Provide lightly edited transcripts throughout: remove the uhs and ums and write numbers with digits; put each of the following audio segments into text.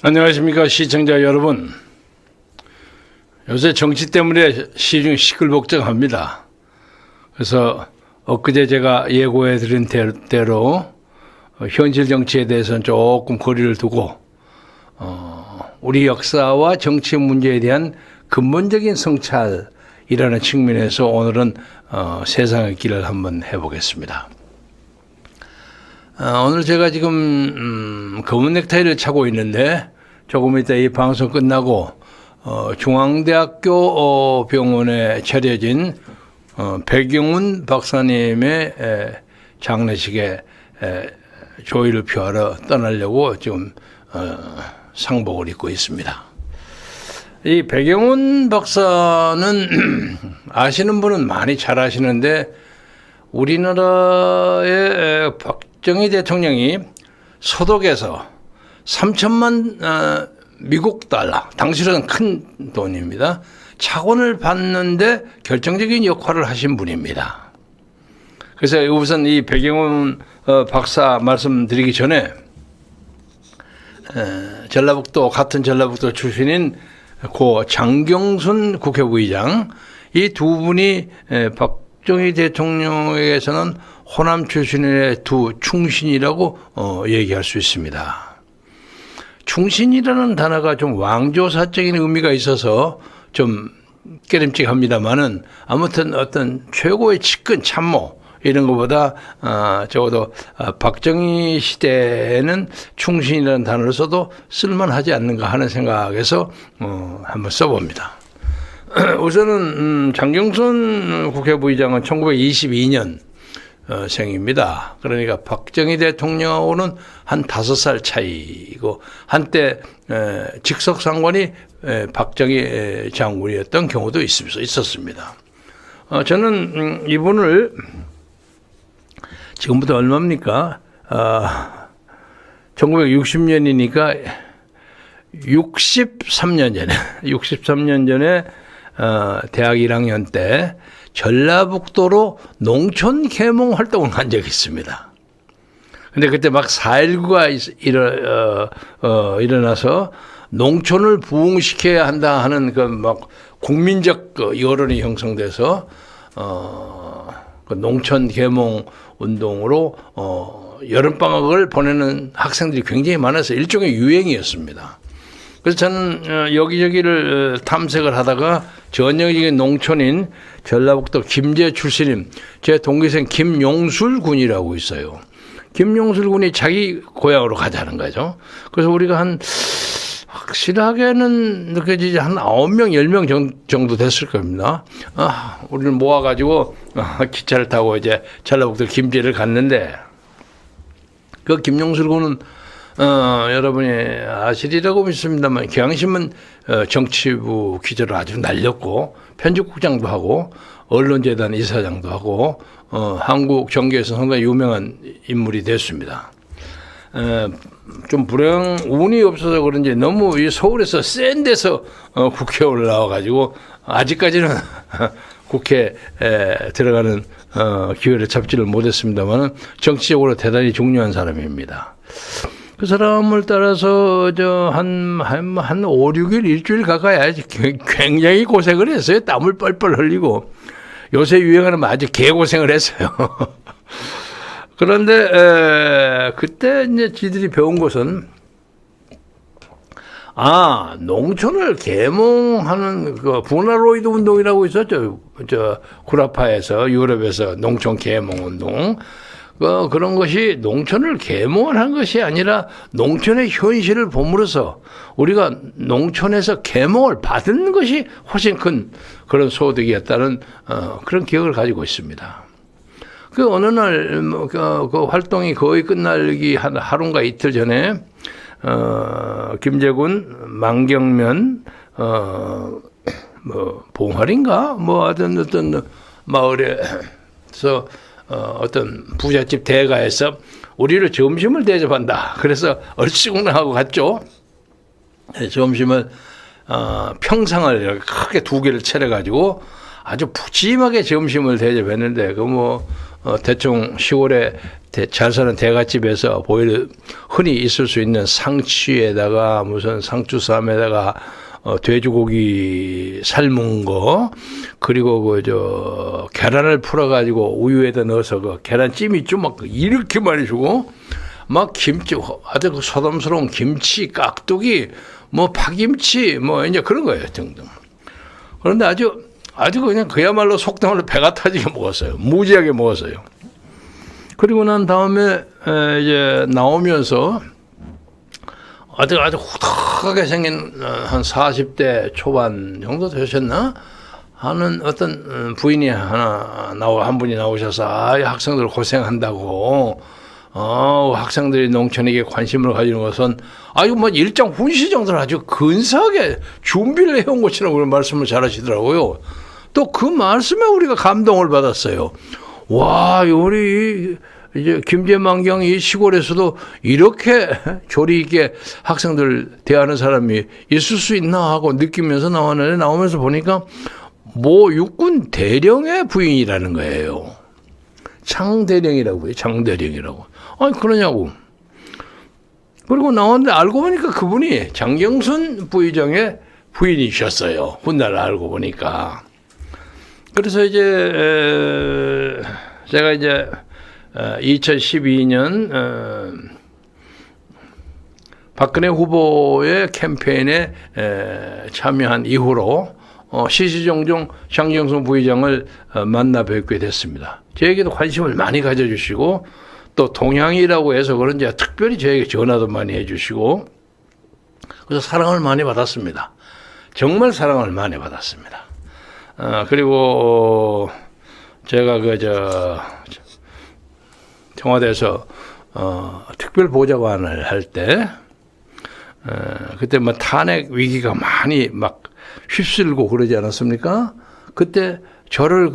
안녕하십니까 시청자 여러분. 요새 정치 때문에 시중이 시끌벅적합니다. 그래서 엊그제 제가 예고해 드린 대로 현실 정치에 대해서는 조금 거리를 두고 우리 역사와 정치 문제에 대한 근본적인 성찰이라는 측면에서 오늘은 세상의 길을 한번 해보겠습니다. 오늘 제가 지금 검은 넥타이를 차고 있는데 조금 이따 이 방송 끝나고 중앙대학교 병원에 차려진 백영훈 박사님의 장례식에 조의를 표하러 떠나려고 지금 상복을 입고 있습니다. 이 백영훈 박사는 아시는 분은 많이 잘 아시는데 우리나라의 박정희 대통령이 소독에서 3천만 미국 달러, 당시로는 큰 돈입니다. 차관을 받는데 결정적인 역할을 하신 분입니다. 그래서 우선 이 백영훈 박사 말씀드리기 전에 같은 전라북도 출신인 고 장경순 국회부의장, 이 두 분이 박정희 대통령에게서는 호남 출신의 두 충신이라고 얘기할 수 있습니다. 충신이라는 단어가 좀 왕조사적인 의미가 있어서 좀 깨름직합니다만은 아무튼 어떤 최고의 측근 참모 이런 것보다 적어도 박정희 시대에는 충신이라는 단어를 써도 쓸만하지 않는가 하는 생각에서 한번 써봅니다. 우선은 장경순 국회부의장은 1922년 생입니다. 그러니까 박정희 대통령하고는 한 5살 차이고 한때 직속상관이 박정희 장군이었던 경우도 있었습니다. 저는 이분을 지금부터 얼마입니까? 1960년이니까 63년 전에 대학 1학년 때 전라북도로 농촌 계몽 활동을 한 적이 있습니다. 근데 그때 막 4.19가 일어나서 농촌을 부흥시켜야 한다 하는 그 막 국민적 여론이 형성돼서 그 농촌 계몽 운동으로 여름방학을 보내는 학생들이 굉장히 많아서 일종의 유행이었습니다. 그래서 저는 여기저기를 탐색을 하다가 전형적인 농촌인 전라북도 김제 출신인 제 동기생 김용술 군이라고 있어요. 김용술 군이 자기 고향으로 가자는 거죠. 그래서 우리가 확실하게는 느껴지지 한 9명, 10명 정도 됐을 겁니다. 우리를 모아가지고 기차를 타고 이제 전라북도 김제를 갔는데 그 김용술 군은 여러분이 아시리라고 믿습니다만 경향신문 정치부 기자로 아주 날렸고 편집국장도 하고 언론재단 이사장도 하고 한국 정계에서 상당히 유명한 인물이 됐습니다. 좀 운이 없어서 그런지 너무 이 서울에서 센 데서 국회에 올라와가지고 아직까지는 국회에 들어가는 기회를 잡지를 못했습니다만 정치적으로 대단히 중요한 사람입니다. 그 사람을 따라서 한 5, 6일, 일주일 가까이 굉장히 고생을 했어요. 땀을 뻘뻘 흘리고. 요새 유행하는 아주 개고생을 했어요. 그런데 그때 이제 지들이 배운 것은 농촌을 계몽하는 그 분화로이드 운동이라고 있었죠. 구라파에서 유럽에서 농촌 계몽 운동. 그런 것이 농촌을 계몽한 것이 아니라 농촌의 현실을 보므로서 우리가 농촌에서 계몽을 받은 것이 훨씬 큰 그런 소득이었다는 그런 기억을 가지고 있습니다. 그 어느 날 그 활동이 거의 끝나기 하루인가 이틀 전에 김제군 망경면 봉화리인가 하여튼 어떤 마을에서 어떤 부잣집 대가에서 우리를 점심을 대접한다. 그래서 얼씨구나 하고 갔죠. 점심을 평상을 이렇게 크게 2개를 차려가지고 아주 푸짐하게 점심을 대접했는데 대충 시골에 잘 사는 대갓집에서 보일 흔히 있을 수 있는 상추에다가 무슨 상추쌈에다가 돼지고기 삶은 거, 그리고 계란을 풀어가지고 우유에다 넣어서 그 계란찜 있죠, 막 이렇게 많이 주고, 막 김치, 아주 그 소담스러운 김치, 깍두기, 뭐 파김치, 뭐 이제 그런 거예요, 등등. 그런데 아주 그냥 그야말로 속담으로 배가 터지게 먹었어요. 무지하게 먹었어요. 그리고 난 다음에 이제 나오면서 아주 후덕하게 생긴 한 40대 초반 정도 되셨나 하는 어떤 부인이 한 분이 나오셔서 학생들 고생한다고 학생들이 농촌에게 관심을 가지는 것은 뭐 일정 훈시 정도는 아주 근사하게 준비를 해온 것처럼 그런 말씀을 잘하시더라고요. 또 그 말씀에 우리가 감동을 받았어요. 와, 우리 이제 김제만경이 시골에서도 이렇게 조리 있게 학생들 대하는 사람이 있을 수 있나 하고 느끼면서 나왔는데, 나오면서 보니까 육군 대령의 부인이라는 거예요. 창대령이라고 해요. 창대령이라고. 아니 그러냐고. 그리고 나왔는데 알고 보니까 그분이 장경순 부의장의 부인이셨어요. 훗날 알고 보니까. 그래서 이제 제가 이제 2012년 박근혜 후보의 캠페인에 참여한 이후로 시시종종 장경순 부의장을 만나 뵙게 됐습니다. 저에게도 관심을 많이 가져주시고, 또 동향이라고 해서 그런지 특별히 저에게 전화도 많이 해주시고, 그래서 사랑을 많이 받았습니다. 정말 사랑을 많이 받았습니다. 그리고 제가 청와대에서 특별 보좌관을 할 때, 그때 뭐 탄핵 위기가 많이 막 휩쓸고 그러지 않았습니까? 그때 저를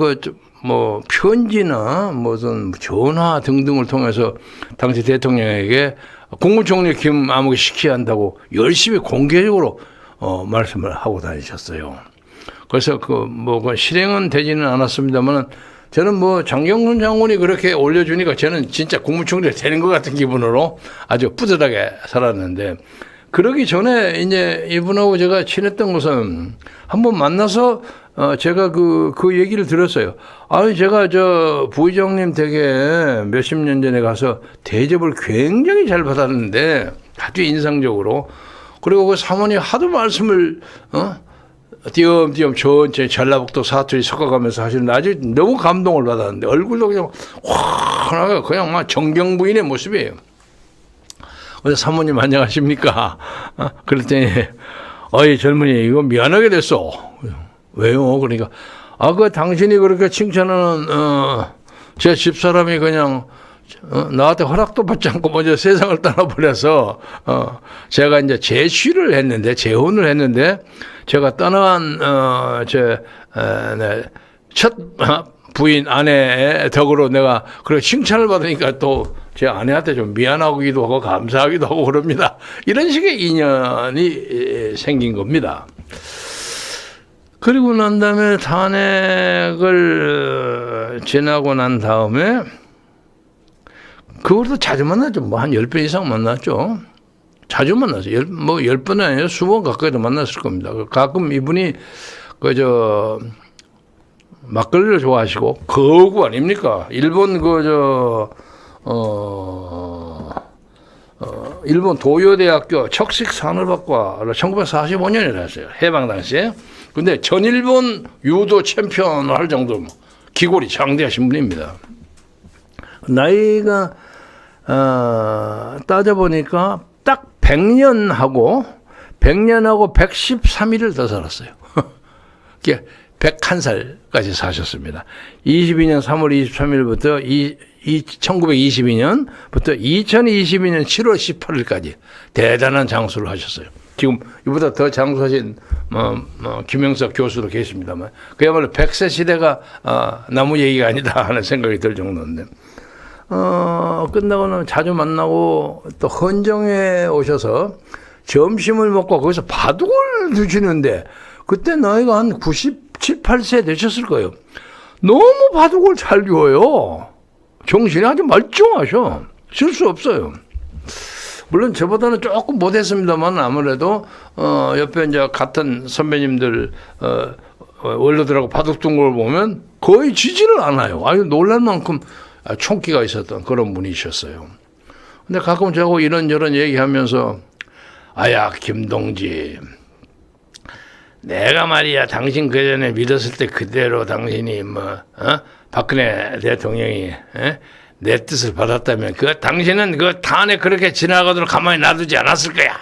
편지나 무슨 전화 등등을 통해서 당시 대통령에게 국무총리 김아무개 시켜야 한다고 열심히 공개적으로 말씀을 하고 다니셨어요. 그래서 실행은 되지는 않았습니다만, 저는 장경순 장군이 그렇게 올려주니까 저는 진짜 국무총리가 되는 것 같은 기분으로 아주 뿌듯하게 살았는데, 그러기 전에 이제 이분하고 제가 친했던 것은 한번 만나서 제가 그 얘기를 들었어요. 제가 부의장님 댁에 몇십 년 전에 가서 대접을 굉장히 잘 받았는데, 아주 인상적으로. 그리고 그 사모님 하도 말씀을 띄엄띄엄 천천히 전라북도 사투리 섞어가면서 하시는데 아주 너무 감동을 받았는데, 얼굴도 그냥 환하게 그냥 막 정경부인의 모습이에요. 그래서 사모님 안녕하십니까? 그랬더니 젊은이 이거 미안하게 됐어. 왜요? 그러니까 당신이 그렇게 칭찬하는 제 집사람이 그냥 나한테 허락도 받지 않고 먼저 세상을 떠나버려서 제가 이제 재혼을 했는데 제가 떠나간 첫 부인 아내의 덕으로 내가 그렇게 칭찬을 받으니까 또 제 아내한테 좀 미안하기도 하고 감사하기도 하고 그럽니다. 이런 식의 인연이 생긴 겁니다. 그리고 난 다음에 탄핵을 지나고 난 다음에 그것도 자주 만났죠. 한 10번 이상 만났죠. 자주 만났어요. 10번이 아니라 수번 가까이도 만났을 겁니다. 가끔 이분이 막걸리를 좋아하시고 거구 아닙니까? 일본 일본 도요대학교 척식산업학과를 1945년에 했어요. 해방 당시에. 근데 전일본 유도 챔피언을 할 정도로 기골이 장대하신 분입니다. 나이가 따져보니까 딱 100년하고 113일을 더 살았어요. 101살까지 사셨습니다. 22년 3월 23일부터 1922년부터 2022년 7월 18일까지 대단한 장수를 하셨어요. 지금 이보다 더 장수하신 김영석 교수도 계십니다만, 그야말로 100세 시대가 나무 얘기가 아니다 하는 생각이 들 정도인데, 끝나고는 자주 만나고 또 헌정에 오셔서 점심을 먹고 거기서 바둑을 두시는데, 그때 나이가 한 97, 8세 되셨을 거예요. 너무 바둑을 잘 두어요. 정신이 아주 멀쩡하셔. 실수 없어요. 물론 저보다는 조금 못했습니다만 아무래도 옆에 이제 같은 선배님들 원로들하고 바둑 둔 걸 보면 거의 지지를 않아요. 아유 놀랄 만큼 총기가 있었던 그런 분이셨어요. 근데 가끔 저하고 이런저런 얘기하면서 아야 김동지, 내가 말이야 당신 그 전에 믿었을 때 그대로 당신이 박근혜 대통령이 내 뜻을 받았다면 그 당신은 그 탄핵 그렇게 지나가도록 가만히 놔두지 않았을 거야.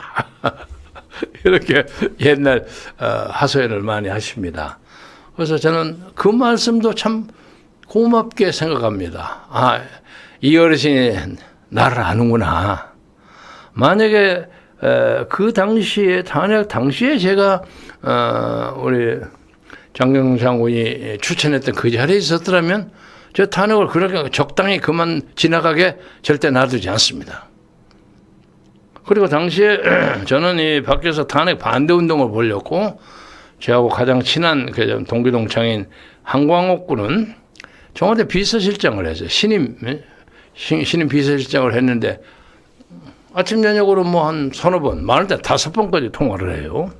이렇게 옛날 하소연을 많이 하십니다. 그래서 저는 그 말씀도 참 고맙게 생각합니다. 아, 이 어르신이 나를 아는구나. 만약에 그 당시에 탄핵 당시에 제가 우리 장경수 장군이 추천했던 그 자리에 있었더라면 저 탄핵을 그렇게 적당히 그만 지나가게 절대 놔두지 않습니다. 그리고 당시에 저는 이 밖에서 탄핵 반대 운동을 벌였고 저하고 가장 친한 그 동기동창인 한광옥 군은 청와대 비서실장을 했어요. 신임 비서실장을 했는데 아침 저녁으로 뭐 한 서너 번, 많을 때 5번까지 통화를 해요.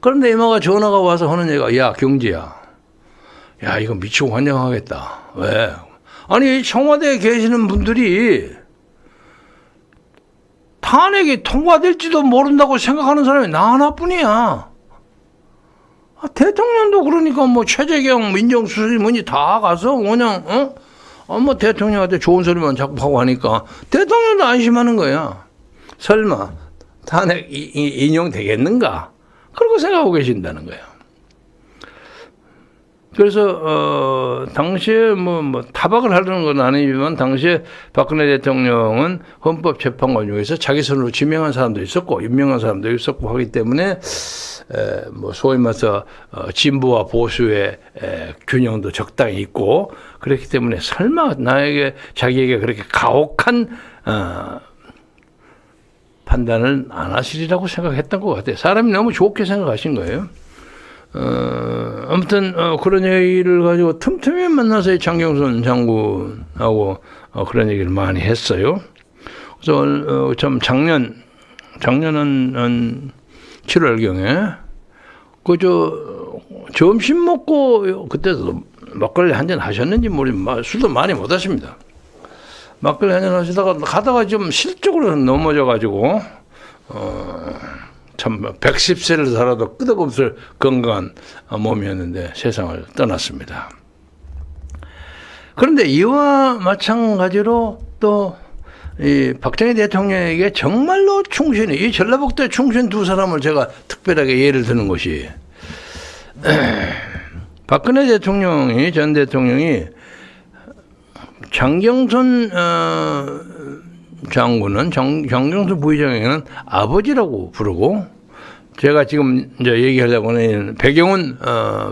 그런데 이마가 전화가 와서 하는 얘기가 야 경지야, 야 이거 미치고 환장하겠다. 왜? 아니 청와대에 계시는 분들이 탄핵이 통과될지도 모른다고 생각하는 사람이 나 하나뿐이야. 대통령도 그러니까 뭐 최재경 민정수석이 뭐니 다 가서 그냥 뭐 대통령한테 좋은 소리만 자꾸 하고 하니까 대통령도 안심하는 거야. 설마 탄핵 인용되겠는가? 그러고 생각하고 계신다는 거예요. 그래서 당시에 뭐 타박을 하려는 건 아니지만 당시에 박근혜 대통령은 헌법재판관 중에서 자기 손으로 지명한 사람도 있었고 임명한 사람도 있었고 하기 때문에 뭐 소위 말해서 진보와 보수의 균형도 적당히 있고 그렇기 때문에 설마 자기에게 그렇게 가혹한 판단을 안 하시리라고 생각했던 것 같아요. 사람이 너무 좋게 생각하신 거예요. 아무튼 그런 얘기를 가지고 틈틈이 만나서 장경순 장군하고 그런 얘기를 많이 했어요. 그래서 참 작년 한 7월경에 점심 먹고 그때도 막걸리 한잔 하셨는지 모르지만 술도 많이 못 하십니다. 막걸리 한잔 하시다가 가다가 좀 실적으로 넘어져 가지고 참 110세를 살아도 끄덕없을 건강한 몸이었는데 세상을 떠났습니다. 그런데 이와 마찬가지로 또 이 박정희 대통령에게 정말로 충신이 이 전라북도의 충신 두 사람을 제가 특별하게 예를 드는 것이 박근혜 대통령이 전 대통령이 장경순 장군은 장경순 부의장에게는 아버지라고 부르고 제가 지금 이제 얘기하려고 하는 백영훈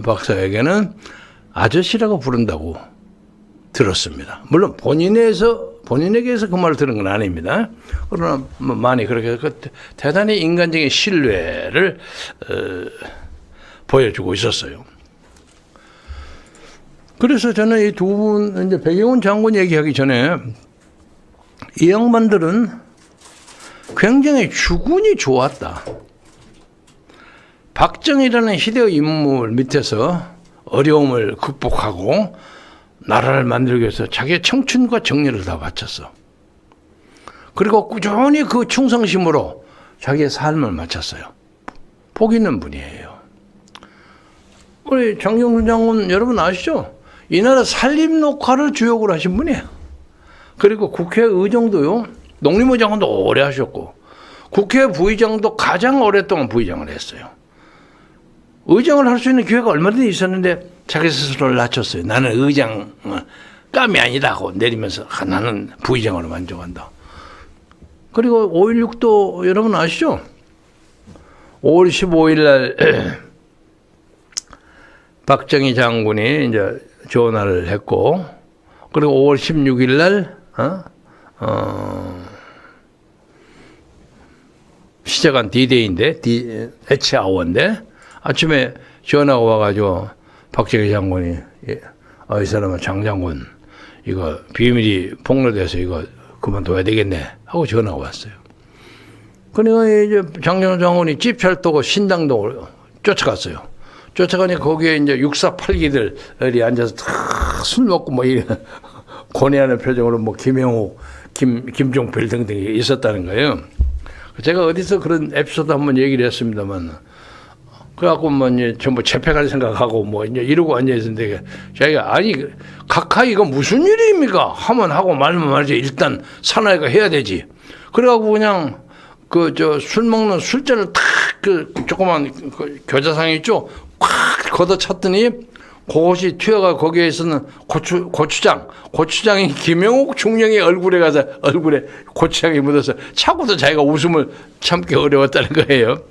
박사에게는 아저씨라고 부른다고 들었습니다. 물론 본인에게서 그 말을 들은 건 아닙니다. 그러나 많이 그렇게 대단히 인간적인 신뢰를 보여주고 있었어요. 그래서 저는 이 두 분 이제 백영훈 장군 얘기하기 전에 이 양반들은 굉장히 주군이 좋았다. 박정희라는 희대의 인물 밑에서 어려움을 극복하고 나라를 만들기 위해서 자기의 청춘과 정열을 다 바쳤어. 그리고 꾸준히 그 충성심으로 자기의 삶을 마쳤어요. 복 있는 분이에요. 우리 장경순 장군 여러분 아시죠? 이 나라 산림 녹화를 주역으로 하신 분이에요. 그리고 국회의장도요. 농림의장도 오래 하셨고 국회 부의장도 가장 오랫동안 부의장을 했어요. 의장을 할 수 있는 기회가 얼마든지 있었는데 자기 스스로를 낮췄어요. 나는 의장 감이 아니다 하고 내리면서 나는 부의장으로 만족한다. 그리고 5.16도 여러분 아시죠? 5월 15일 날 박정희 장군이 이제 전화를 했고 그리고 5월 16일 날 시작한 D-Day인데 해치아워인데 아침에 전화가 와가지고 박정희 장군이 이 사람은 장 장군 이거 비밀이 폭로돼서 이거 그만둬야 되겠네 하고 전화가 왔어요. 그러니까 이제 장정호 장관이 집찰도고 신당동을 쫓아갔어요. 쫓아가니 거기에 이제 648기들이 앉아서 다 술 먹고 뭐 이런 고뇌하는 표정으로 뭐 김영호, 김종필 등등이 있었다는 거예요. 제가 어디서 그런 에피소드 한번 얘기를 했습니다만, 그래갖고 뭐 이제 전부 재패갈 생각하고 뭐 이제 이러고 앉아 있었는데 자기가 아니 각하이 이거 무슨 일입니까? 하면 하고 말면 말이지 일단 사나이가 해야 되지. 그래갖고 그냥 그 저 술 먹는 술잔을 탁 그 조그만 그 겨자상 있죠? 꽉 걷어찼더니 그것이 튀어가 거기에 있는 고추장이 김영옥 중령의 얼굴에 가서 얼굴에 고추장이 묻어서 차고도 자기가 웃음을 참기 어려웠다는 거예요.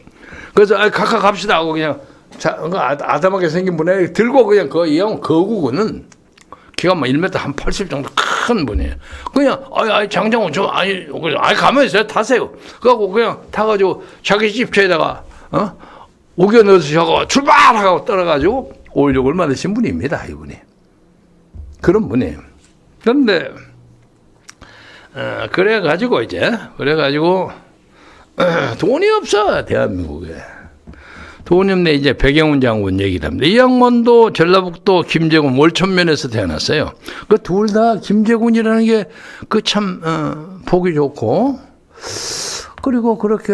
그래서 각각 갑시다 하고 그냥 아담하게 생긴 분에 들고 그냥 이 형 거구고는 키가 뭐 1m 한 80 정도 큰 분이에요. 그냥 장장훈 가만히 있어요. 타세요. 그래갖고 그냥 타가지고 자기 집처에다가 우겨 넣으셔서 출발하고 떠나가지고 5.16을 만드신 분입니다. 이분이. 그런 분이에요. 그런데 그래가지고 돈이 없어 대한민국에. 돈이 없네. 이제 백영훈 장군 얘기를 합니다. 이 양반도 전라북도 김제군 월천면에서 태어났어요. 그 둘 다 김제군이라는 게 그 참 보기 좋고, 그리고 그렇게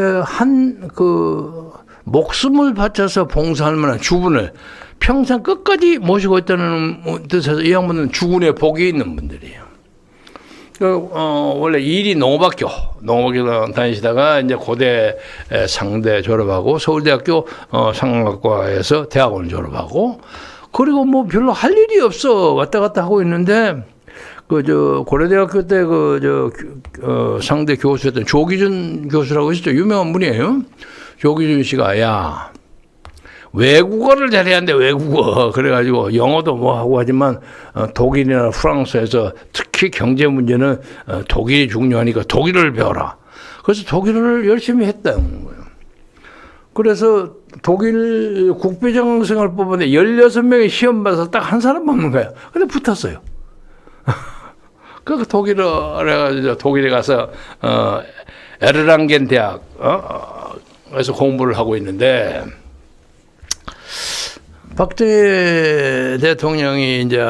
목숨을 바쳐서 봉사할 만한 주군을 평생 끝까지 모시고 있다는 뜻에서 이 양반은 주군의 복이 있는 분들이에요. 원래 일이 농어학교 다니시다가 이제 고대 상대 졸업하고 서울대학교 상황학과에서 대학원을 졸업하고, 그리고 뭐 별로 할 일이 없어 왔다 갔다 하고 있는데 고려대학교 때 상대 교수였던 조기준 교수라고 있었죠. 유명한 분이에요. 조기준 씨가 야 외국어를 잘해야 하는데 외국어 그래가지고 영어도 뭐 하고 하지만 독일이나 프랑스에서 특히 경제 문제는 독일이 중요하니까 독일어를 배워라. 그래서 독일어를 열심히 했다는 거예요. 그래서 독일 국비정생을 뽑았는데 16명이 시험 봐서 딱 한 사람 뽑는 거야. 근데 붙었어요. 그 독일어 해가지고 독일에 가서 에르랑겐 대학에서 공부를 하고 있는데, 박정희 대통령이 이제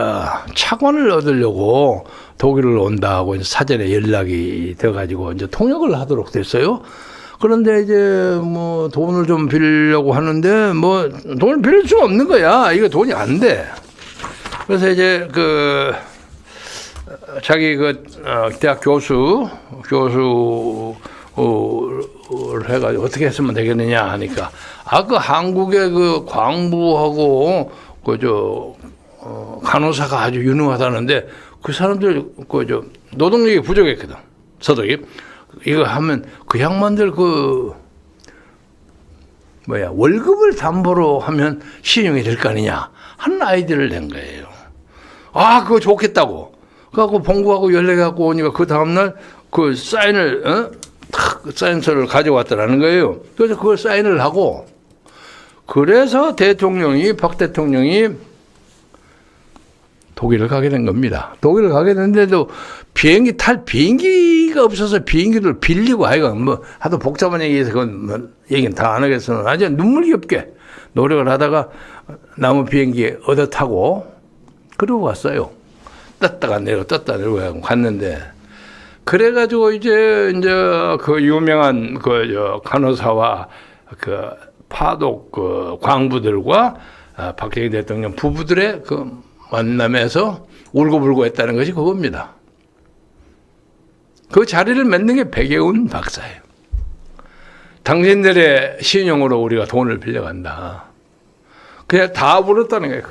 차관을 얻으려고 독일을 온다고 사전에 연락이 돼가지고 이제 통역을 하도록 됐어요. 그런데 이제 뭐 돈을 좀 빌려고 하는데 뭐 돈을 빌릴 수 없는 거야. 이거 돈이 안 돼. 그래서 이제 자기 대학 교수를 해가지고 어떻게 했으면 되겠느냐 하니까 한국의 광부하고 간호사가 아주 유능하다는데 그 사람들 노동력이 부족했거든. 서독이 이거 하면 그 양반들 월급을 담보로 하면 신용이 될 거 아니냐 하는 아이디어를 낸 거예요. 그거 좋겠다고. 그래갖고 봉구하고 연락해갖고 오니까 그 다음날 사인서를 가져왔더라는 거예요. 그래서 그걸 사인을 하고, 그래서 박 대통령이 독일을 가게 된 겁니다. 독일을 가게 됐는데도 비행기가 없어서 비행기를 빌리고 하도 복잡한 얘기해서 그건 얘기는 다 안 하겠으나 아주 눈물겹게 노력을 하다가 나무 비행기에 얻어 타고 그러고 왔어요. 떴다가 내리고 갔는데, 그래가지고 이제 그 유명한 간호사와 파독 광부들과 박정희 대통령 부부들의 만남에서 울고불고 했다는 것이 그겁니다. 그 자리를 맺는 게 백예훈 박사예요. 당신들의 신용으로 우리가 돈을 빌려간다. 그냥 다 불었다는 거예요.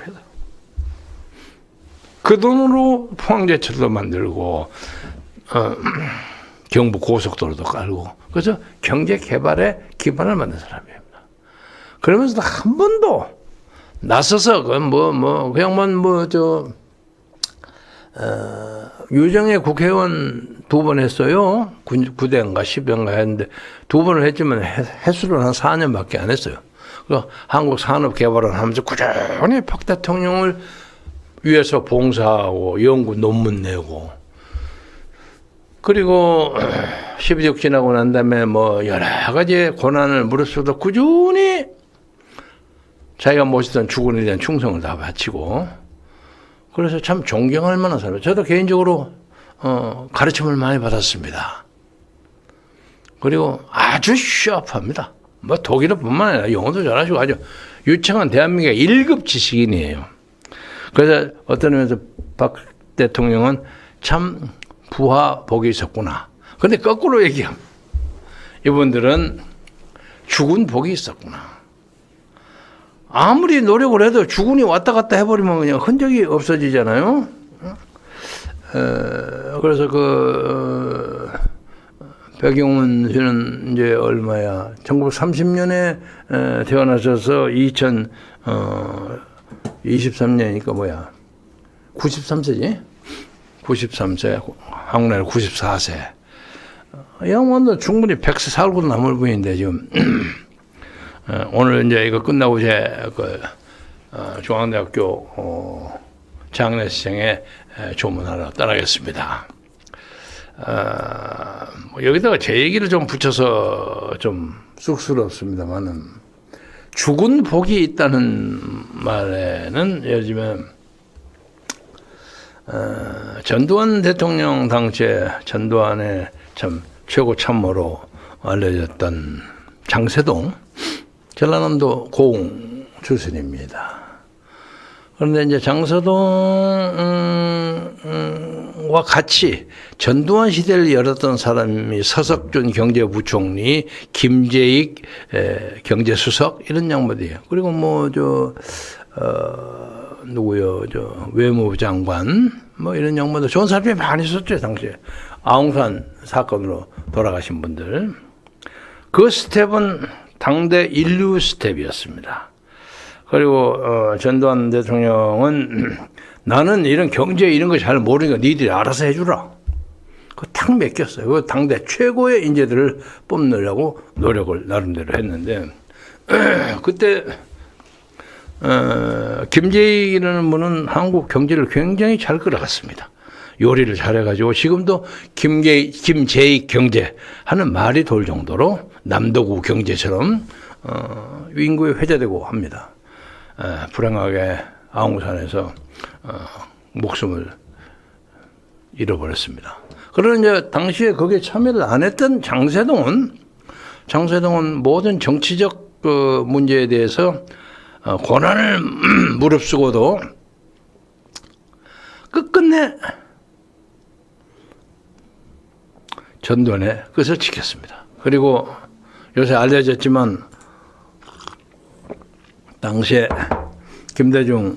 그 돈으로 포항제철도 만들고 경부 고속도로도 깔고, 그래서 경제 개발의 기반을 만든 사람입니다. 그러면서도 한 번도 나서서 유정의 국회의원 2번 했어요. 9대인가 10대인가 했는데 2번을 했지만 횟수로는 한 4년밖에 안 했어요. 한국 산업개발을 하면서 꾸준히 박 대통령을 위에서 봉사하고 연구 논문 내고 그리고 12적 지나고 난 다음에 뭐 여러 가지 고난을 무릅쓰고도 꾸준히 자기가 모시던 주군에 대한 충성을 다 바치고 그래서 참 존경할 만한 사람. 저도 개인적으로 가르침을 많이 받았습니다. 그리고 아주 슈업합니다. 뭐 독일어뿐만 아니라 영어도 잘하시고 아주 유창한 대한민국의 1급 지식인이에요. 그래서 어떤 의미에서 박 대통령은 참 부하 복이 있었구나. 근데 거꾸로 얘기하면 이분들은 죽은 복이 있었구나. 아무리 노력을 해도 죽은이 왔다 갔다 해버리면 그냥 흔적이 없어지잖아요. 그래서 백용원 씨는 이제 얼마야? 1930년에 태어나셔서 2023년이니까 뭐야? 93세지? 93세, 한국 나이 94세. 이 양반도 충분히 100세 살고 남을 분인데 지금 오늘 이제 이거 끝나고 제 중앙대학교 장례식장에 조문하러 떠나겠습니다. 여기다가 제 얘기를 좀 붙여서 좀 쑥스럽습니다만은 죽은 복이 있다는 말에는 요즘에 전두환 대통령 당시에 전두환의 참 최고 참모로 알려졌던 장세동 전라남도 고흥 출신입니다. 그런데 이제 장세동과 같이 전두환 시대를 열었던 사람이 서석준 경제부총리, 김재익 경제수석 이런 양반이에요. 그리고 뭐 누구요? 외무부 장관 뭐 이런 양반도 좋은 사람이 많이 있었죠 당시에. 아웅산 사건으로 돌아가신 분들. 그 스텝은 당대 인류 스텝이었습니다. 그리고 전두환 대통령은 나는 이런 경제 이런 거 잘 모르니까 니들이 알아서 해주라. 그거 탁 맡겼어요. 그 당대 최고의 인재들을 뽑느라고 노력을 나름대로 했는데 그때 김재익이라는 분은 한국 경제를 굉장히 잘 끌어갔습니다. 요리를 잘해가지고 지금도 김재익 경제 하는 말이 돌 정도로 남도구 경제처럼 인구에 회자되고 합니다. 불행하게 아웅산에서 목숨을 잃어버렸습니다. 그러나 이제 당시에 거기에 참여를 안 했던 장세동은 모든 정치적 문제에 대해서 고난을 무릅쓰고도 끝끝내 전두환의 끝을 지켰습니다. 그리고 요새 알려졌지만 당시에 김대중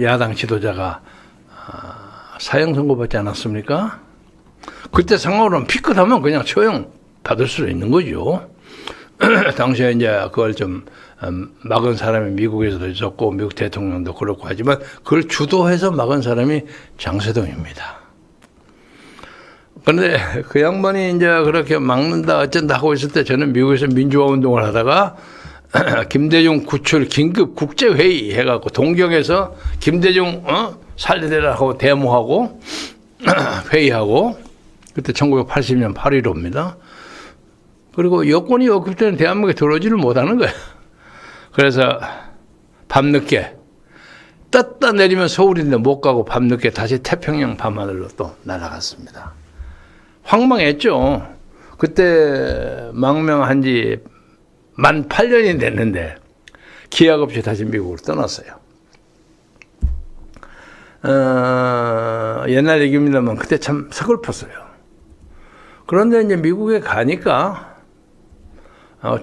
야당 지도자가 사형 선고받지 않았습니까? 그때 상황으로는 피끗하면 그냥 처형 받을 수도 있는 거죠. 당시에 이제 그걸 좀 막은 사람이 미국에서도 있었고 미국 대통령도 그렇고 하지만 그걸 주도해서 막은 사람이 장세동입니다. 그런데 그 양반이 이제 그렇게 막는다 어쩐다 하고 있을 때 저는 미국에서 민주화 운동을 하다가 김대중 구출 긴급 국제회의 해갖고 동경에서 김대중 살려내라 하고 데모하고 회의하고 그때 1980년 8.15입니다. 그리고 여권이 없기 때문에 대한민국에 들어오지를 못하는 거예요. 그래서 밤늦게 떴다 내리면 서울인데 못 가고 밤늦게 다시 태평양 밤하늘로 또 날아갔습니다. 황망했죠. 그때 망명한 지 만 8년이 됐는데 기약 없이 다시 미국으로 떠났어요. 옛날 얘기입니다만 그때 참 서글펐어요. 그런데 이제 미국에 가니까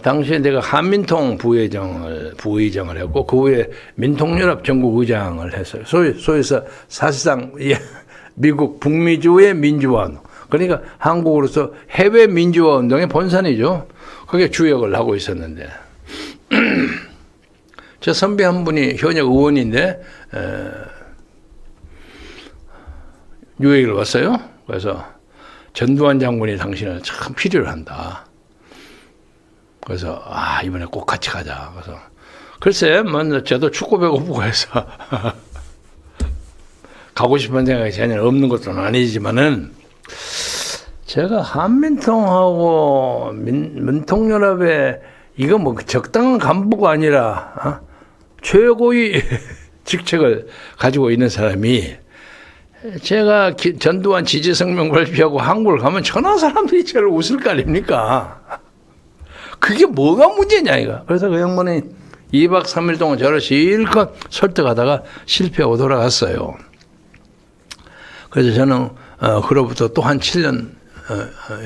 당시에 내가 한민통 부의장을 했고 그 후에 민통연합 전국의장을 했어요. 소위에서 사실상 미국 북미주의 민주화 운동. 그러니까 한국으로서 해외 민주화 운동의 본산이죠. 그게 주역을 하고 있었는데 저 선배 한 분이 현역 의원인데 뉴욕을 왔어요. 그래서 전두환 장군이 당신은 참 필요로 한다. 그래서 이번에 꼭 같이 가자. 그래서 글쎄, 저도 축구 배고프고 해서 가고 싶은 생각이 전혀 없는 것도 아니지만은 제가 한민통하고 민통연합에 이거 뭐 적당한 간부가 아니라 최고의 직책을 가지고 있는 사람이 제가 전두환 지지성명 발표하고 한국을 가면 천하 사람들이 저를 웃을 거 아닙니까? 그게 뭐가 문제냐 이거. 그래서 그 양반이 2박 3일 동안 저를 실컷 설득하다가 실패하고 돌아갔어요. 그래서 저는 그로부터 또 한 7년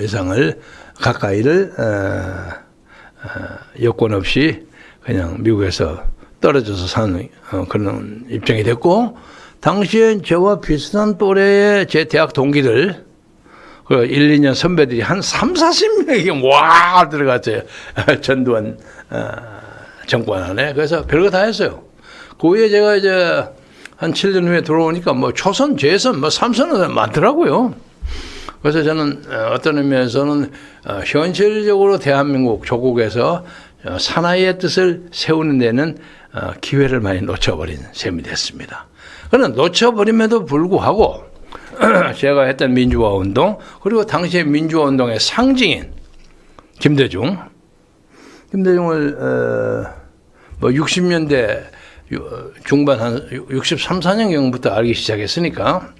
이상을 가까이를 여권 없이 그냥 미국에서 떨어져서 사는 그런 입장이 됐고, 당시에 저와 비슷한 또래의 제 대학 동기들, 그 1, 2년 선배들이 한 3, 40명이 와 들어갔어요. 전두환 정권 안에. 그래서 별거 다 했어요. 그 후에 제가 이제 한 7년 후에 들어오니까 뭐 초선, 재선, 뭐 삼선은 많더라고요. 그래서 저는 어떤 의미에서는 현실적으로 대한민국 조국에서 사나이의 뜻을 세우는 데는 기회를 많이 놓쳐버린 셈이 됐습니다. 그러나 놓쳐버림에도 불구하고 제가 했던 민주화 운동, 그리고 당시의 민주화 운동의 상징인 김대중을 뭐 60년대 중반 한 63, 4년경부터 알기 시작했으니까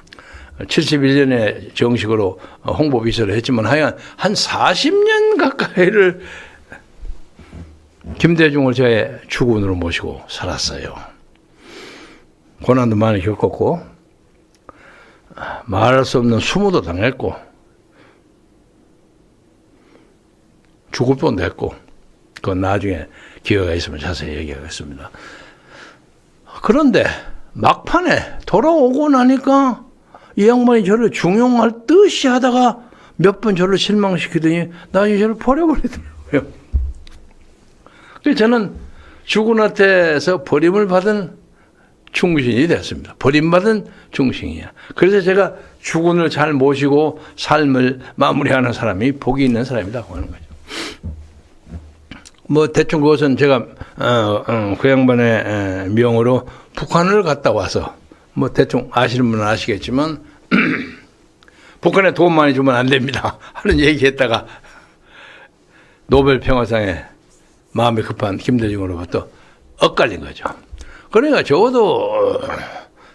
71년에 정식으로 홍보 비서를 했지만 하여간 한 40년 가까이를 김대중을 저의 주군으로 모시고 살았어요. 고난도 많이 겪었고 말할 수 없는 수모도 당했고 죽을 뻔도 했고, 그건 나중에 기회가 있으면 자세히 얘기하겠습니다. 그런데 막판에 돌아오고 나니까 이 양반이 저를 중용할 듯이 하다가 몇 번 저를 실망시키더니 나중에 저를 버려버리더라고요. 그래서 저는 주군한테서 버림을 받은 충신이 됐습니다. 버림받은 충신이야. 그래서 제가 주군을 잘 모시고 삶을 마무리하는 사람이 복이 있는 사람이라고 하는 거죠. 뭐 대충 그것은 제가 그 양반의 명으로 북한을 갔다 와서 뭐 대충 아시는 분은 아시겠지만 북한에 돈 많이 주면 안 됩니다 하는 얘기했다가 노벨 평화상에 마음이 급한 김대중으로부터 엇갈린 거죠. 그러니까 적어도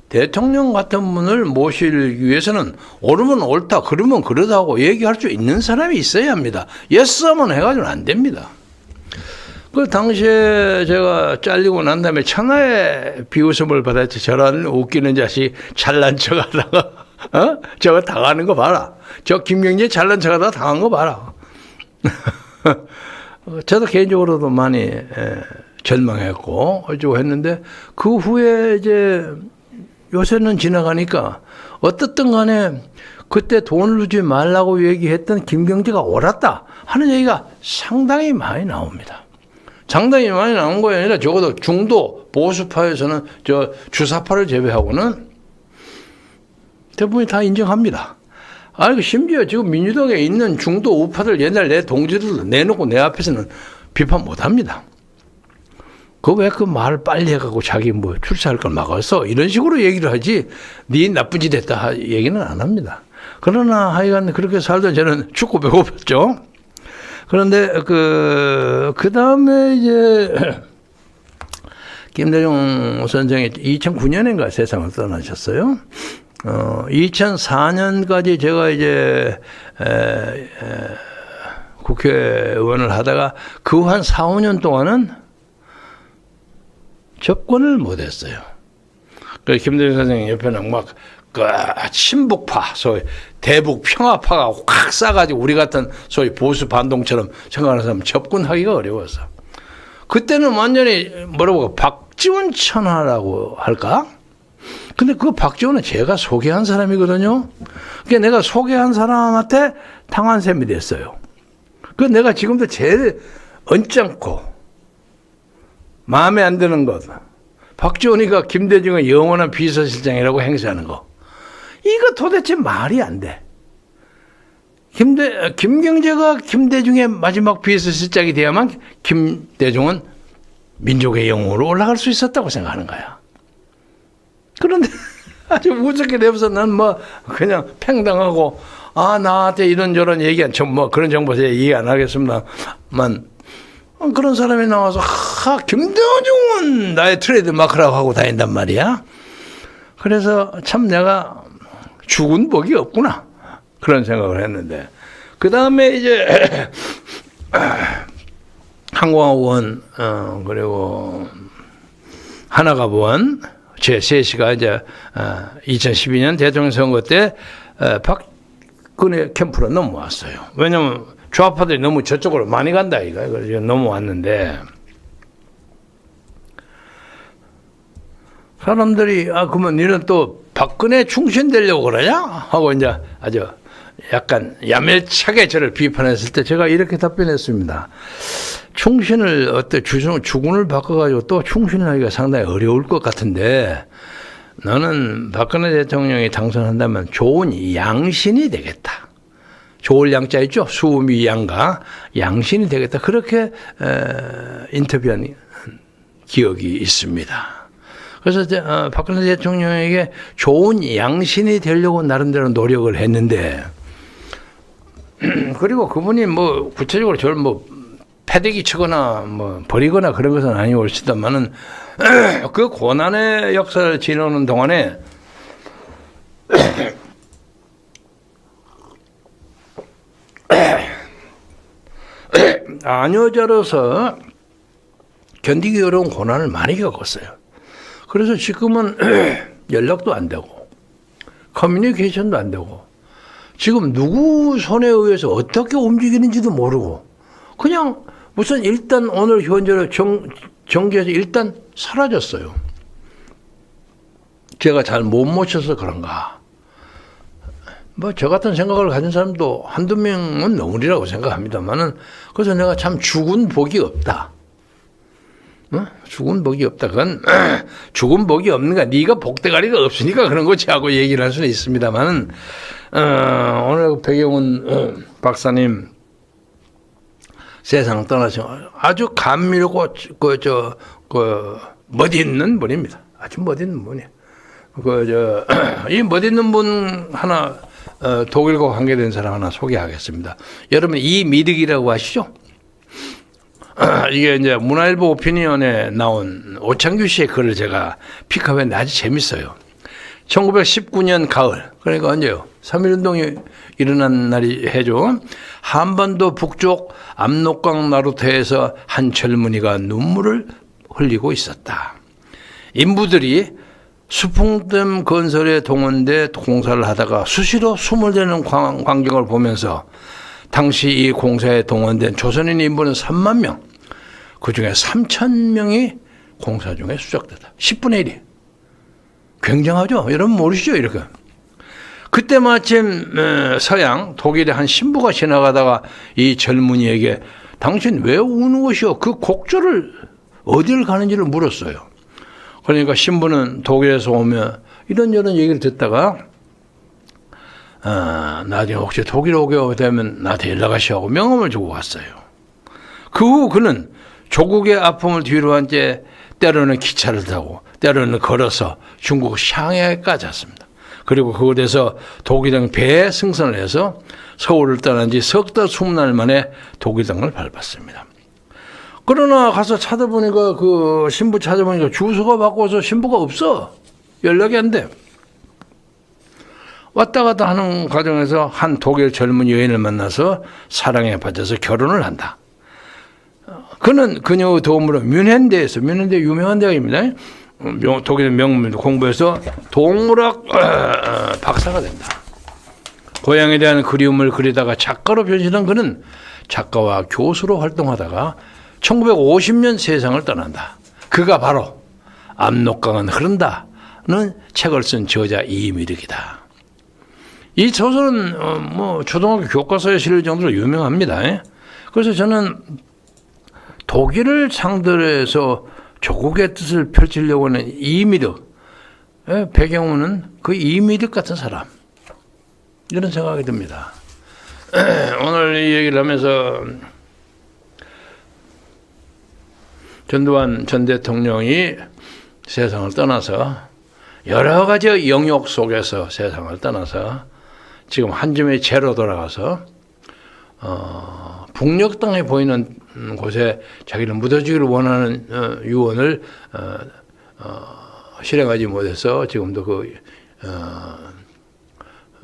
대통령 같은 분을 모시기 위해서는 옳으면 옳다, 그러면 그러다고 얘기할 수 있는 사람이 있어야 합니다. 예스하면 해가지고는 안 됩니다. 그 당시에 제가 잘리고 난 다음에 천하의 비웃음을 받았지. 저런 웃기는 자식 잘난 척 하다가 저거 당하는 거 봐라. 저 김경재 잘난 척 하다가 당한 거 봐라. 저도 개인적으로도 많이 절망했고 어쩌고 했는데, 그 후에 이제 요새는 지나가니까 어떻든 간에 그때 돈을 주지 말라고 얘기했던 김경재가 옳았다 하는 얘기가 상당히 많이 나옵니다. 상당히 많이 나온 거 아니라 적어도 중도 보수파에서는 저 주사파를 제외하고는 대부분이 다 인정합니다. 아니, 심지어 지금 민주당에 있는 중도 우파들 옛날 내 동지들도 내놓고 내 앞에서는 비판 못 합니다. 그 왜 그 말을 빨리 해가고 자기 뭐 출세할 걸 막아서 이런 식으로 얘기를 하지, 네 나쁜 짓 했다 얘기는 안 합니다. 그러나 하여간 그렇게 살던 저는 죽고 배고팠죠. 그런데 그 다음에 이제 김대중 선생이 2009년인가 세상을 떠나셨어요. 2004년까지 제가 이제 국회의원을 하다가 그 한 4, 5년 동안은 접근을 못했어요. 그래서 김대중 선생님 옆에는 막 그 친북파, 소위 대북 평화파가 확 싸가지고 우리 같은 소위 보수 반동처럼 생각하는 사람 접근하기가 어려웠어. 그때는 완전히 뭐라고 박지원 천하라고 할까? 근데 그 박지원은 제가 소개한 사람이거든요. 그러니까 내가 소개한 사람한테 당한 셈이 됐어요. 그 내가 지금도 제일 언짢고 마음에 안 드는 것, 박지원이가 김대중의 영원한 비서실장이라고 행세하는 거, 이거 도대체 말이 안 돼. 김경재가 김대중의 마지막 비서실장이 돼야만 김대중은 민족의 영웅으로 올라갈 수 있었다고 생각하는 거야. 그런데 아주 우습게 내면서 난 뭐 그냥 팽당하고 나한테 이런저런 얘기한 뭐 그런 정보 제가 얘기 안 하겠습니다만 그런 사람이 나와서 김대중은 나의 트레이드 마크라고 하고 다닌단 말이야. 그래서 참 내가 죽은 복이 없구나 그런 생각을 했는데 그 다음에 이제 항공학원 그리고 하나가원 제 셋이가 이제 2012년 대통령 선거 때 박근혜 캠프로 넘어왔어요. 왜냐하면 좌파들이 너무 저쪽으로 많이 간다 이거. 그래서 넘어왔는데 사람들이 그러면 니는 또 박근혜 충신되려고 그러냐? 하고 이제 아주 약간 야멸차게 저를 비판했을 때 제가 이렇게 답변했습니다. 충신을 주군을 바꿔가지고 또 충신을 하기가 상당히 어려울 것 같은데 너는 박근혜 대통령이 당선한다면 좋은 양신이 되겠다. 좋을 양자 있죠? 수미 양가 양신이 되겠다. 그렇게 인터뷰한 기억이 있습니다. 그래서 박근혜 대통령에게 좋은 양신이 되려고 나름대로 노력을 했는데 그리고 그분이 뭐 구체적으로 저를 뭐 패대기 치거나 뭐 버리거나 그런 것은 아니고 올시다만은 그 고난의 역사를 지나오는 동안에 아녀자로서 견디기 어려운 고난을 많이 겪었어요. 그래서 지금은 연락도 안 되고 커뮤니케이션도 안 되고 지금 누구 손에 의해서 어떻게 움직이는지도 모르고 그냥 무슨 일단 오늘 현재로 정계에서 일단 사라졌어요. 제가 잘 못 모셔서 그런가. 뭐 저 같은 생각을 가진 사람도 한두 명은 넘으리라고 생각합니다만은 그래서 내가 참 죽은 복이 없다. 죽은 복이 없다. 그건 죽은 복이 없는가. 네가 복대가리가 없으니까 그런 거지 하고 얘기를 할 수는 있습니다만은 오늘 백영훈 박사님 세상 떠나신 아주 감미롭고 멋있는 분입니다. 아주 멋있는 분이에요. 이 멋있는 분 하나 독일과 관계된 사람 하나 소개하겠습니다. 여러분 이미득이라고 아시죠? 이게 이제 문화일보 오피니언에 나온 오창규 씨의 글을 제가 픽업했는데 아주 재밌어요. 1919년 가을, 그러니까 언제요? 3.1운동이 일어난 날이 해죠. 한반도 북쪽 압록강 나루터에서 한 젊은이가 눈물을 흘리고 있었다. 인부들이 수풍댐 건설에 동원돼 공사를 하다가 수시로 숨을 대는 광경을 보면서 당시 이 공사에 동원된 조선인 인부는 3만 명, 그중에 3천 명이 공사 중에 수색됐다. 10분의 1이. 굉장하죠? 여러분 모르시죠? 이렇게. 그때 마침 서양 독일의 한 신부가 지나가다가 이 젊은이에게 당신 왜 우는 것이오? 그 곡절을 어디를 가는지를 물었어요. 그러니까 신부는 독일에서 오면 이런저런 얘기를 듣다가 나중에 혹시 독일 오게 되면 나한테 연락하시오 하고 명함을 주고 왔어요. 그 후 그는 조국의 아픔을 뒤로 한 채 때로는 기차를 타고 때로는 걸어서 중국 샹하이까지 왔습니다. 그리고 그곳에서 독일 배에 승선을 해서 서울을 떠난 지 석 달 20날 만에 독일 땅을 밟았습니다. 그러나 가서 찾아보니까 그 신부 찾아보니까 주소가 바꿔서 신부가 없어. 연락이 안 돼. 왔다 갔다 하는 과정에서 한 독일 젊은 여인을 만나서 사랑에 빠져서 결혼을 한다. 그는 그녀의 도움으로 뮌헨대에서, 뮌헨대 유명한 대학입니다. 독일 명문 공부해서 동물학 박사가 된다. 고향에 대한 그리움을 그리다가 작가로 변신한 그는 작가와 교수로 활동하다가 1950년 세상을 떠난다. 그가 바로 압록강은 흐른다는 책을 쓴 저자 이미득이다. 이 소설은 뭐 초등학교 교과서에 실릴 정도로 유명합니다. 그래서 저는 독일을 상대로 해서 조국의 뜻을 펼치려고 하는 이미득, 배경은 그 이미득 같은 사람, 이런 생각이 듭니다. 오늘 이 얘기를 하면서 전두환 전 대통령이 세상을 떠나서 여러 가지 영역 속에서 세상을 떠나서 지금 한 점의 제로 돌아가서 북녘 땅에 보이는 곳에 자기를 묻어주기를 원하는 유언을 실행하지 못해서 지금도 그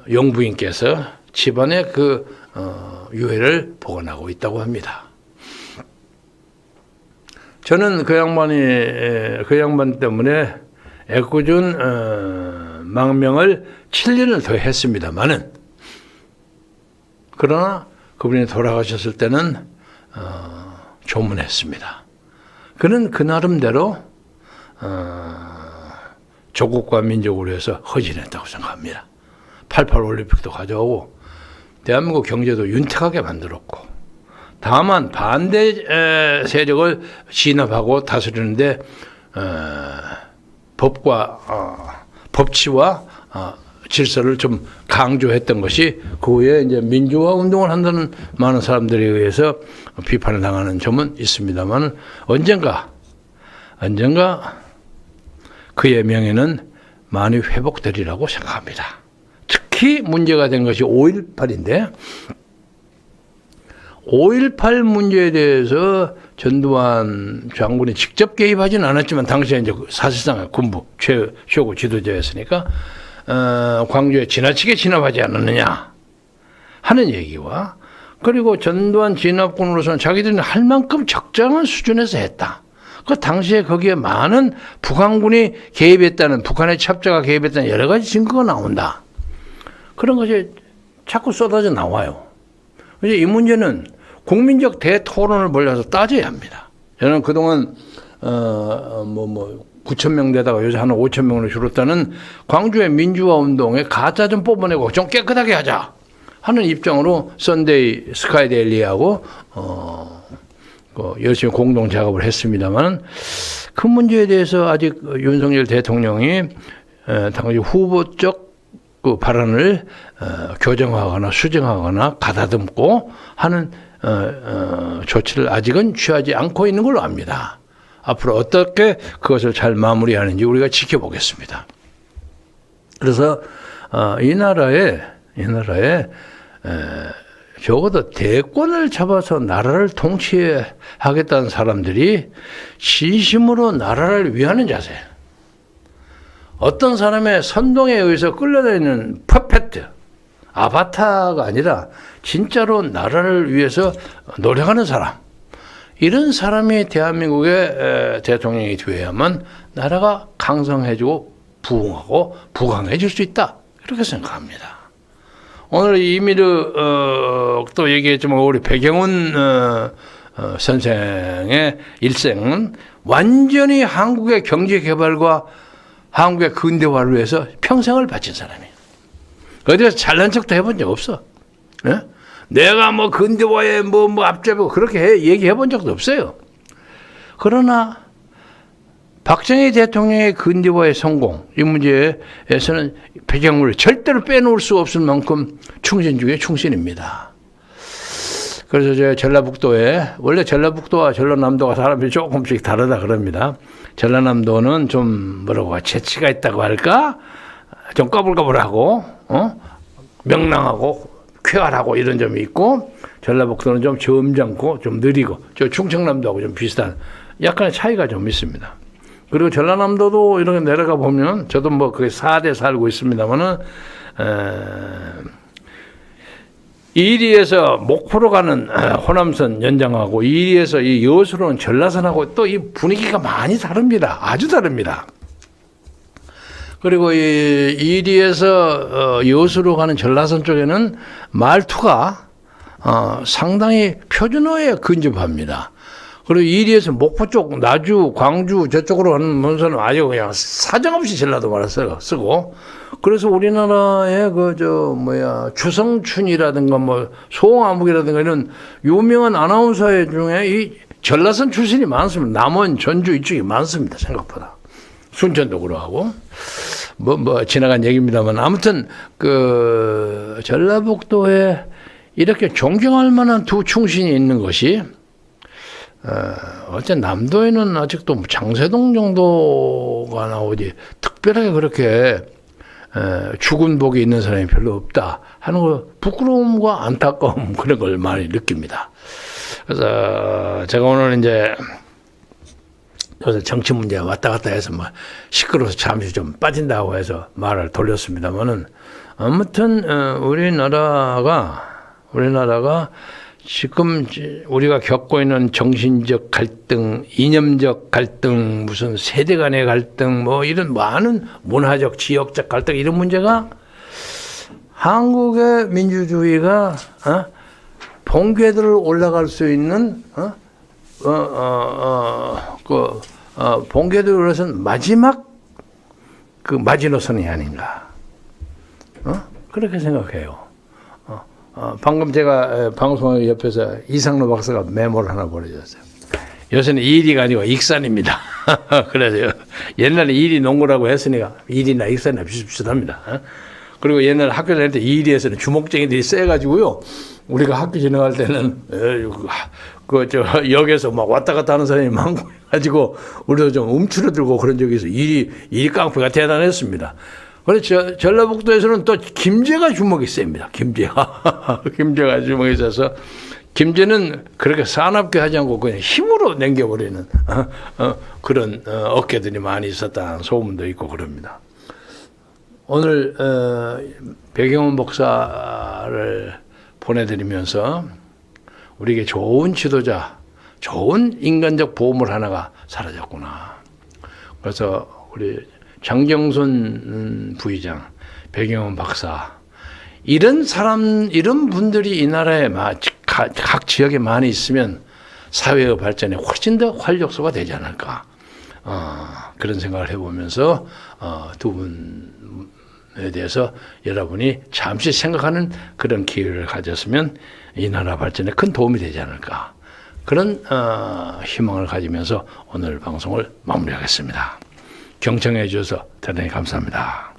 영부인께서 집안에 그 유해를 보관하고 있다고 합니다. 저는 그 양반 때문에 애꿎은 망명을 7년을 더 했습니다만은, 그러나 그분이 돌아가셨을 때는 조문했습니다. 그는 그 나름대로 조국과 민족을 위해서 헌신했다고 생각합니다. 88 올림픽도 가져오고 대한민국 경제도 윤택하게 만들었고, 다만 반대 세력을 진압하고 다스리는데 법치와 질서를 좀 강조했던 것이 그 후에 이제 민주화 운동을 한다는 많은 사람들에 의해서 비판을 당하는 점은 있습니다만, 언젠가 그의 명예는 많이 회복되리라고 생각합니다. 특히 문제가 된 것이 5.18인데 5.18 문제에 대해서 전두환 장군이 직접 개입하지는 않았지만 당시에 이제 사실상 군부 최고 지도자였으니까 광주에 지나치게 진압하지 않았느냐 하는 얘기와, 그리고 전두환 진압군으로서는 자기들이 할 만큼 적정한 수준에서 했다. 그 당시에 거기에 많은 북한군이 개입했다는, 북한의 첩자가 개입했다는 여러 가지 증거가 나온다. 그런 것이 자꾸 쏟아져 나와요. 이제 이 문제는 국민적 대토론을 벌여서 따져야 합니다. 저는 그동안 9,000명대다가 요새 한 5,000명으로 줄었다는 광주의 민주화 운동에 가짜 좀 뽑아내고 좀 깨끗하게 하자 하는 입장으로 선데이 스카이데일리하고 열심히 공동 작업을 했습니다만, 그 문제에 대해서 아직 윤석열 대통령이 당시 후보적 그 발언을 교정하거나 수정하거나 가다듬고 하는 조치를 아직은 취하지 않고 있는 걸로 압니다. 앞으로 어떻게 그것을 잘 마무리하는지 우리가 지켜보겠습니다. 그래서 이 나라에 적어도 대권을 잡아서 나라를 통치하겠다는 사람들이 진심으로 나라를 위하는 자세, 어떤 사람의 선동에 의해서 끌려다니는 퍼펫, 아바타가 아니라 진짜로 나라를 위해서 노력하는 사람, 이런 사람이 대한민국의 대통령이 되어야만 나라가 강성해지고 부흥하고 부강해질 수 있다, 이렇게 생각합니다. 오늘 이미르 또 얘기했지만 우리 배경훈 선생의 일생은 완전히 한국의 경제 개발과 한국의 근대화를 위해서 평생을 바친 사람이에요. 어디서 잘난 척도 해본 적 없어. 예? 내가 뭐 근대화에 뭐 앞잡고 그렇게 얘기해 본 적도 없어요. 그러나 박정희 대통령의 근대화의 성공, 이 문제에서는 배경을 절대로 빼놓을 수 없을 만큼 충신 중에 충신입니다. 그래서 제가 전라북도에, 원래 전라북도와 전라남도가 사람이 조금씩 다르다 그럽니다. 전라남도는 좀 뭐라고 재치가 있다고 할까? 좀 까불까불하고 명랑하고 쾌활하고 이런 점이 있고, 전라북도는 좀 점잖고 좀 느리고, 저 충청남도하고 좀 비슷한 약간의 차이가 좀 있습니다. 그리고 전라남도도 이렇게 내려가 보면, 저도 뭐 거기 4대 살고 있습니다만은 이리에서 목포로 가는 호남선 연장하고 이리에서 이 여수로는 전라선하고 또 이 분위기가 많이 다릅니다. 아주 다릅니다. 그리고 이 이리에서 여수로 가는 전라선 쪽에는 말투가 상당히 표준어에 근접합니다. 그리고 이리에서 목포 쪽, 나주, 광주 저쪽으로 가는 문서는 아주 그냥 사정없이 전라도 말을 쓰고, 그래서 우리나라의 주성춘이라든가 뭐 송아묵이라든가 이런 유명한 아나운서 중에 이 전라선 출신이 많습니다. 남원, 전주 이쪽이 많습니다. 생각보다. 순천도 그러하고. 지나간 얘기입니다만, 아무튼 그 전라북도에 이렇게 존경할 만한 두 충신이 있는 것이, 어째 남도에는 아직도 장세동 정도가 나오지 특별하게 그렇게 죽은 복이 있는 사람이 별로 없다 하는 거 부끄러움과 안타까움 그런 걸 많이 느낍니다. 그래서 제가 오늘 이제 요새 정치 문제 왔다 갔다 해서 뭐 시끄러워서 잠시 좀 빠진다고 해서 말을 돌렸습니다만은 아무튼 우리나라가 지금 우리가 겪고 있는 정신적 갈등, 이념적 갈등, 무슨 세대 간의 갈등, 뭐 이런 많은 문화적, 지역적 갈등 이런 문제가 한국의 민주주의가 봉궤도를 올라갈 수 있는 봉궤도에 올라선 마지막 그 마지노선이 아닌가. 그렇게 생각해요. 방금 제가 방송하기 옆에서 이상로 박사가 메모를 하나 보내줬어요. 요새는 일이가 아니고 익산입니다. 그래서 옛날에 일이 농구라고 했으니까 일이나 익산이나 비슷비슷합니다. 그리고 옛날 학교 다닐 때 일이에서는 주먹쟁이들이 세가지고요. 우리가 학교 지나갈 때는 역에서 막 왔다 갔다 하는 사람이 많고 해가지고 우리도 좀 움츠러들고 그런 적이 있어요. 일이 깡패가 대단했습니다. 그래서 전라북도에서는 또 김제가 주먹이 셉니다. 김제가 주먹이 세서 김제는 그렇게 사납게 하지 않고 그냥 힘으로 남겨버리는 그런 어깨들이 많이 있었다는 소문도 있고 그럽니다. 오늘 백영원 목사를 보내드리면서 우리에게 좋은 지도자, 좋은 인간적 보물 하나가 사라졌구나. 그래서 우리 장경순 부의장, 백영원 박사 이런 분들이 이 나라에 각 지역에 많이 있으면 사회의 발전에 훨씬 더 활력소가 되지 않을까 그런 생각을 해보면서 두 분에 대해서 여러분이 잠시 생각하는 그런 기회를 가졌으면 이 나라 발전에 큰 도움이 되지 않을까 그런 희망을 가지면서 오늘 방송을 마무리하겠습니다. 경청해 주셔서 대단히 감사합니다.